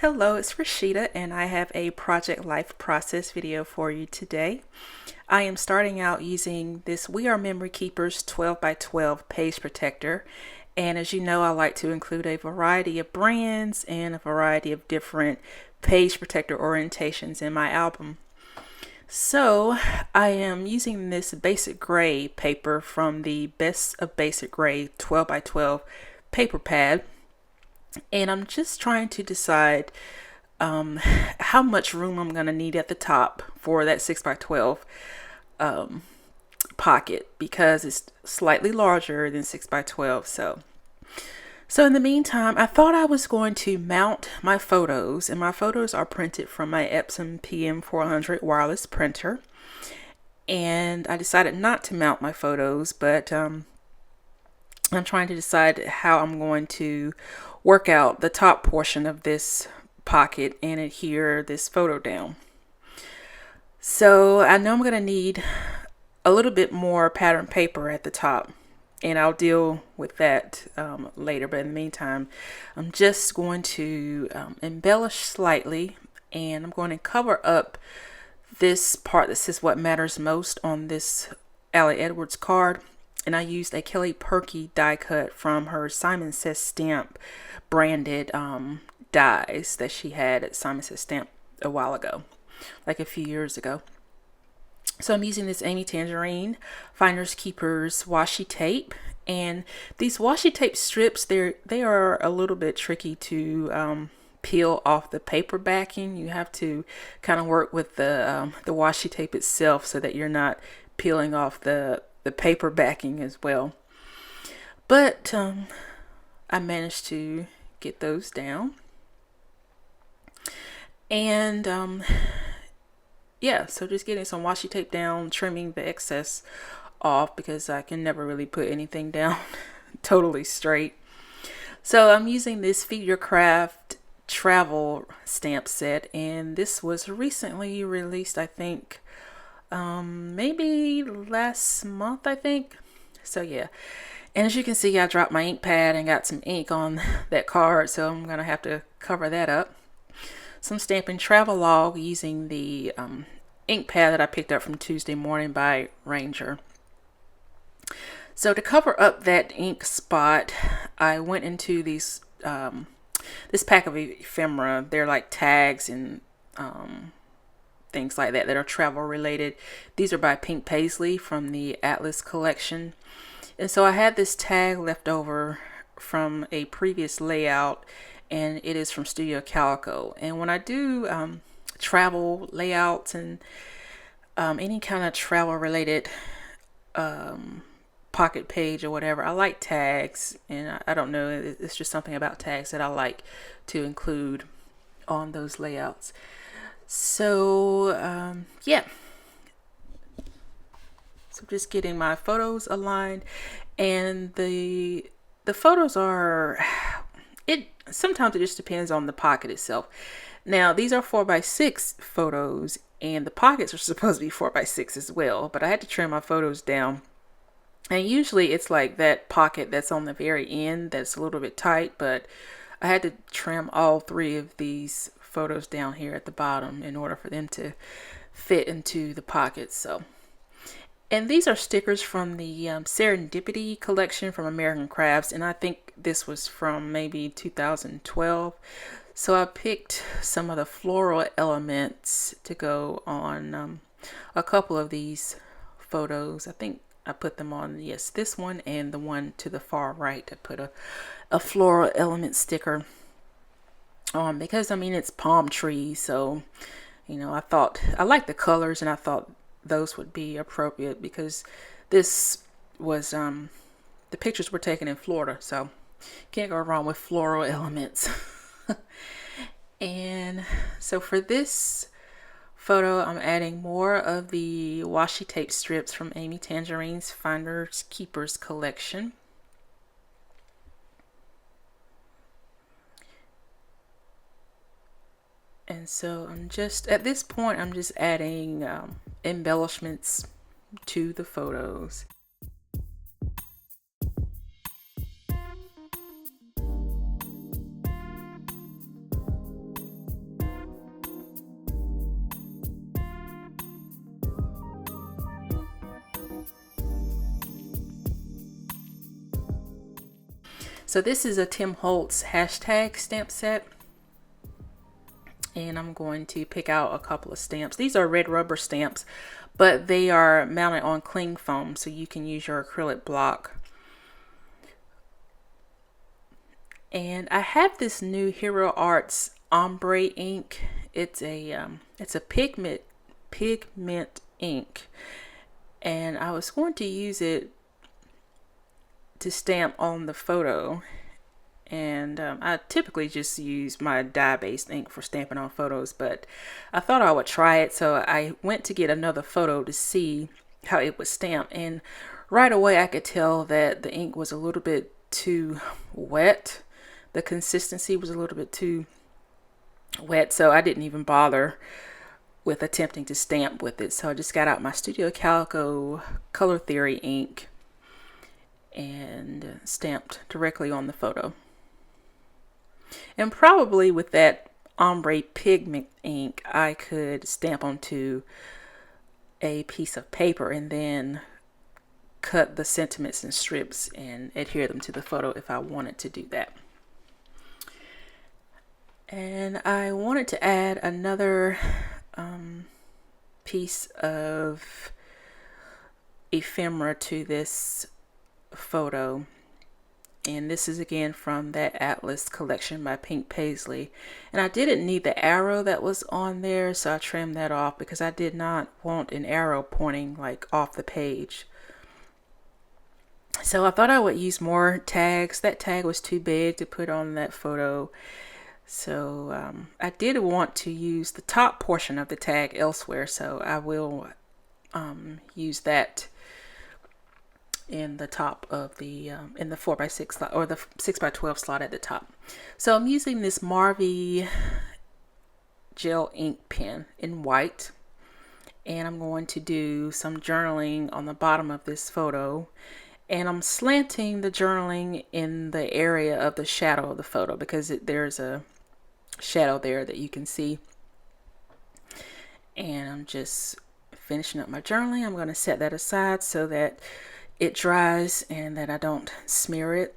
Hello, it's Rashida, and I have a project life process video for you today. I am starting out using this We Are Memory Keepers 12 by 12 page protector. And as you know, I like to include a variety of brands and a variety of different page protector orientations in my album. So I am using this basic gray paper from the Best of Basic Gray 12 by 12 paper pad. And I'm just trying to decide how much room I'm going to need at the top for that 6 by 12 pocket because it's slightly larger than 6 by 12. So in the meantime, I thought I was going to mount my photos, and my photos are printed from my Epson PM400 wireless printer. And I decided not to mount my photos, but I'm trying to decide how I'm going to work out the top portion of this pocket and adhere this photo down. So I know I'm going to need a little bit more pattern paper at the top, and I'll deal with that later. But in the meantime, I'm just going to embellish slightly, and I'm going to cover up this part that says what matters most on this Allie Edwards card. And I used a Kelly Purkey die cut from her Simon Says Stamp branded dies that she had at Simon Says Stamp a while ago, like a few years ago. So I'm using this Amy Tangerine Finders Keepers washi tape, and these washi tape strips, they are a little bit tricky to peel off the paper backing. You have to kind of work with the washi tape itself so that you're not peeling off the paper backing as well. But I managed to get those down. And yeah, so just getting some washi tape down, trimming the excess off because I can never really put anything down totally straight. So I'm using this Feed Your Craft travel stamp set, and this was recently released, I think, maybe last month, I think. So yeah, and as you can see, I dropped my ink pad and got some ink on that card, so I'm gonna have to cover that up. So I'm stamping Travelog using the ink pad that I picked up from Tuesday Morning by Ranger. So to cover up that ink spot, I went into these this pack of ephemera. They're like tags and things like that are travel related. These are by Pink Paisley from the Atlas collection. And so I had this tag left over from a previous layout, and it is from Studio Calico. And when I do travel layouts and any kind of travel related pocket page or whatever, I like tags, and I don't know, it's just something about tags that I like to include on those layouts. So yeah, so just getting my photos aligned, and the photos are, it sometimes it just depends on the pocket itself. Now these are 4x6 photos, and the pockets are supposed to be 4x6 as well, but I had to trim my photos down. And usually it's like that pocket that's on the very end that's a little bit tight, but I had to trim all three of these photos down here at the bottom in order for them to fit into the pockets. So, and these are stickers from the Serendipity collection from American Crafts, and I think this was from maybe 2012. So I picked some of the floral elements to go on a couple of these photos. I think I put them on, yes, this one and the one to the far right. I put a floral element sticker on because, I mean, it's palm trees. So, you know, I thought, I like the colors, and I thought those would be appropriate because this was, the pictures were taken in Florida. So can't go wrong with floral elements. And so for this photo, I'm adding more of the washi tape strips from Amy Tangerine's Finders Keepers collection. And so I'm just, at this point, I'm just adding embellishments to the photos. So this is a Tim Holtz hashtag stamp set. And I'm going to pick out a couple of stamps. These are red rubber stamps, but they are mounted on cling foam, so you can use your acrylic block. And I have this new Hero Arts ombre ink. It's a pigment ink, and I was going to use it to stamp on the photo. And I typically just use my dye-based ink for stamping on photos, but I thought I would try it, so I went to get another photo to see how it was stamped, and right away I could tell that the ink was a little bit too wet. The consistency was a little bit too wet, so I didn't even bother with attempting to stamp with it. So I just got out my Studio Calico Color Theory ink and stamped directly on the photo. And probably with that ombre pigment ink, I could stamp onto a piece of paper and then cut the sentiments in strips and adhere them to the photo if I wanted to do that. And I wanted to add another piece of ephemera to this photo. And this is again from that Atlas collection by Pink Paisley. And I didn't need the arrow that was on there, so I trimmed that off because I did not want an arrow pointing like off the page. So I thought I would use more tags. That tag was too big to put on that photo. So I did want to use the top portion of the tag elsewhere, so I will use that in the top of the in the 4x6 slot, or the 6x12 slot at the top. So I'm using this Marvy gel ink pen in white, and I'm going to do some journaling on the bottom of this photo, and I'm slanting the journaling in the area of the shadow of the photo because there's a shadow there that you can see. And I'm just finishing up my journaling. I'm going to set that aside so that it dries and that I don't smear it.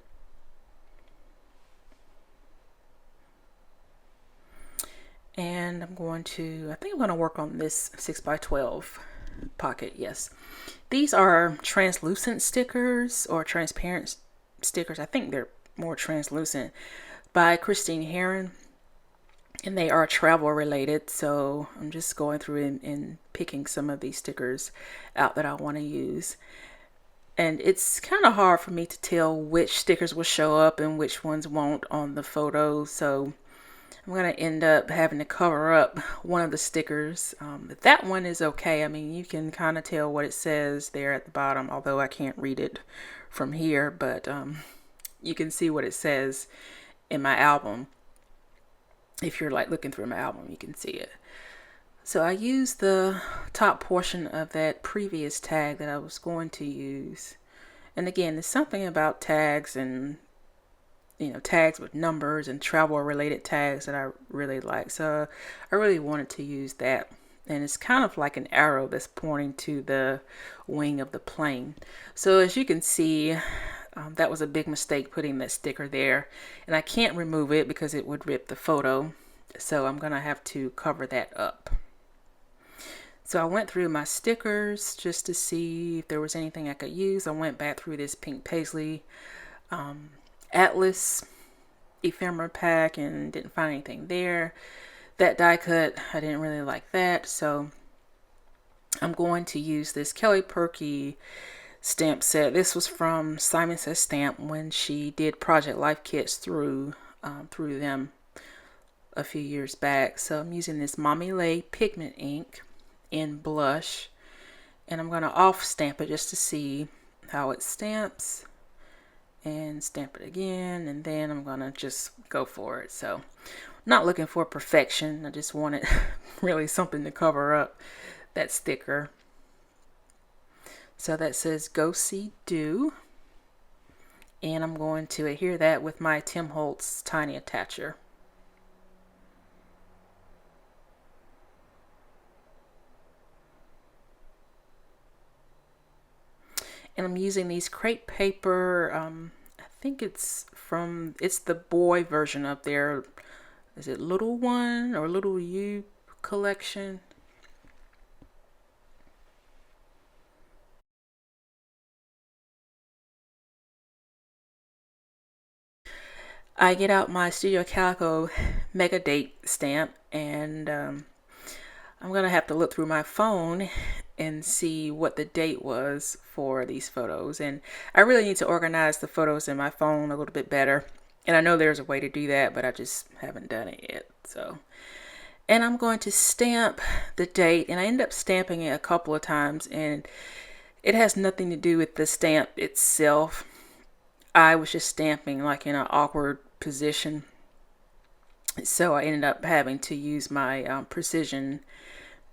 And I'm going to, I think I'm going to work on this 6x12 pocket. Yes, these are translucent stickers or transparent stickers. I think they're more translucent, by Christine Heron, and they are travel related. So I'm just going through and picking some of these stickers out that I want to use. And it's kind of hard for me to tell which stickers will show up and which ones won't on the photo. So I'm going to end up having to cover up one of the stickers. But that one is okay. I mean, you can kind of tell what it says there at the bottom, although I can't read it from here. But you can see what it says in my album. If you're like looking through my album, you can see it. So I used the top portion of that previous tag that I was going to use. And again, there's something about tags and, you know, tags with numbers and travel related tags that I really like. So I really wanted to use that. And it's kind of like an arrow that's pointing to the wing of the plane. So as you can see, that was a big mistake putting that sticker there. And I can't remove it because it would rip the photo. So I'm going to have to cover that up. So I went through my stickers just to see if there was anything I could use. I went back through this Pink Paisley Atlas ephemera pack and didn't find anything there. That die cut, I didn't really like that. So I'm going to use this Kelly Purkey stamp set. This was from Simon Says Stamp when she did Project Life kits through them a few years back. So I'm using this Mommy Lay pigment ink in blush, and I'm going to off stamp it just to see how it stamps, and stamp it again, and then I'm going to just go for it. So I'm not looking for perfection. I just wanted really something to cover up that sticker. So that says Go See Do, and I'm going to adhere that with my Tim Holtz tiny attacher. And I'm using these crepe paper, I think it's the boy version up there. Is it Little One or Little You collection? I get out my Studio Calico Mega Date stamp, and I'm gonna have to look through my phone and see what the date was for these photos. And I really need to organize the photos in my phone a little bit better. And I know there's a way to do that, but I just haven't done it yet. So, and I'm going to stamp the date, and I end up stamping it a couple of times, and it has nothing to do with the stamp itself. I was just stamping like in an awkward position, so I ended up having to use my precision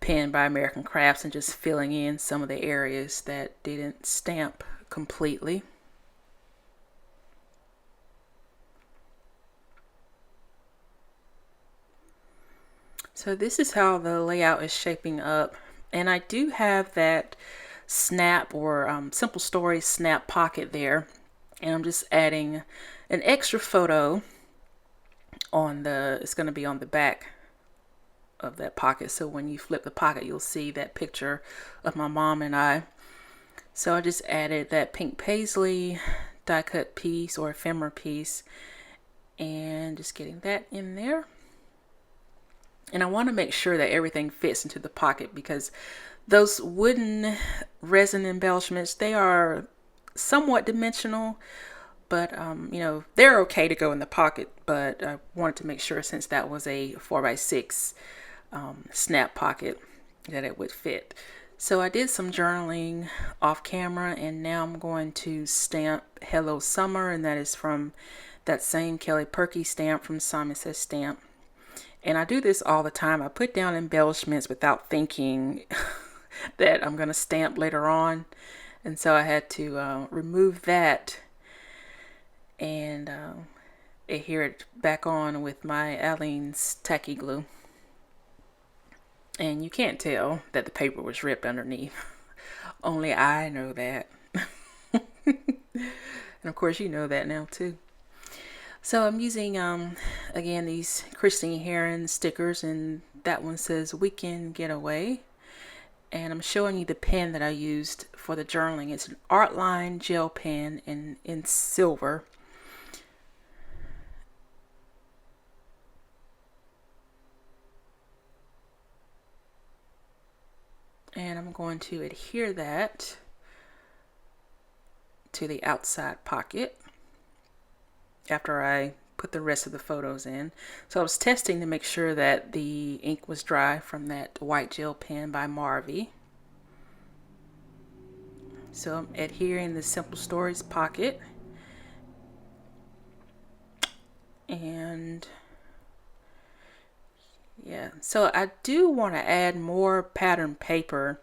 pen by American Crafts and just filling in some of the areas that didn't stamp completely. So this is how the layout is shaping up, and I do have that snap or Simple Stories snap pocket there, and I'm just adding an extra photo on it's going to be on the back of that pocket, so when you flip the pocket you'll see that picture of my mom and I. So I just added that pink paisley die cut piece or ephemera piece, and just getting that in there. And I want to make sure that everything fits into the pocket, because those wooden resin embellishments, they are somewhat dimensional, but you know, they're okay to go in the pocket, but I wanted to make sure, since that was a 4x6 snap pocket, that it would fit. So I did some journaling off camera, and now I'm going to stamp Hello Summer, and that is from that same Kelly Purkey stamp from Simon Says Stamp. And I do this all the time. I put down embellishments without thinking that I'm going to stamp later on. And so I had to remove that and adhere it back on with my Aleene's tacky glue. And you can't tell that the paper was ripped underneath. Only I know that. And of course you know that now too. So I'm using, again, these Christine Heron stickers, and that one says Weekend Getaway. And I'm showing you the pen that I used for the journaling. It's an Artline gel pen in silver. And I'm going to adhere that to the outside pocket after I put the rest of the photos in. So I was testing to make sure that the ink was dry from that white gel pen by Marvy. So I'm adhering the Simple Stories pocket, and yeah, so I do want to add more pattern paper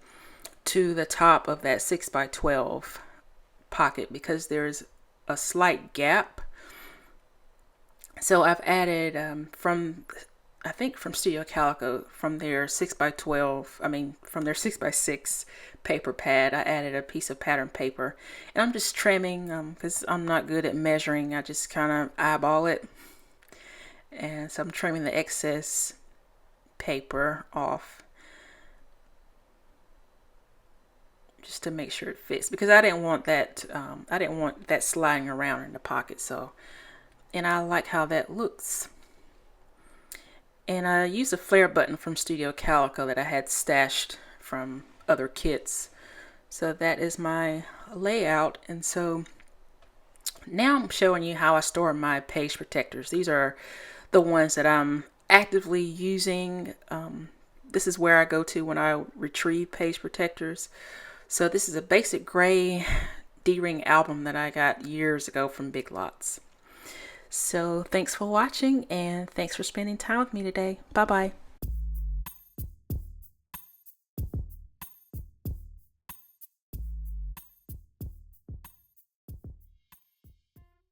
to the top of that 6x12 pocket, because there's a slight gap. So I've added I think from Studio Calico, from their 6x12, from their 6x6 paper pad, I added a piece of pattern paper. And I'm just trimming, because I'm not good at measuring. I just kind of eyeball it. And so I'm trimming the excess paper off, just to make sure it fits, because I didn't want that sliding around in the pocket. So, and I like how that looks. And I used a flare button from Studio Calico that I had stashed from other kits. So that is my layout. And so now I'm showing you how I store my page protectors. These are the ones that I'm actively using. This is where I go to when I retrieve page protectors. So this is a basic gray D-ring album that I got years ago from Big Lots. So thanks for watching, and thanks for spending time with me today. Bye bye.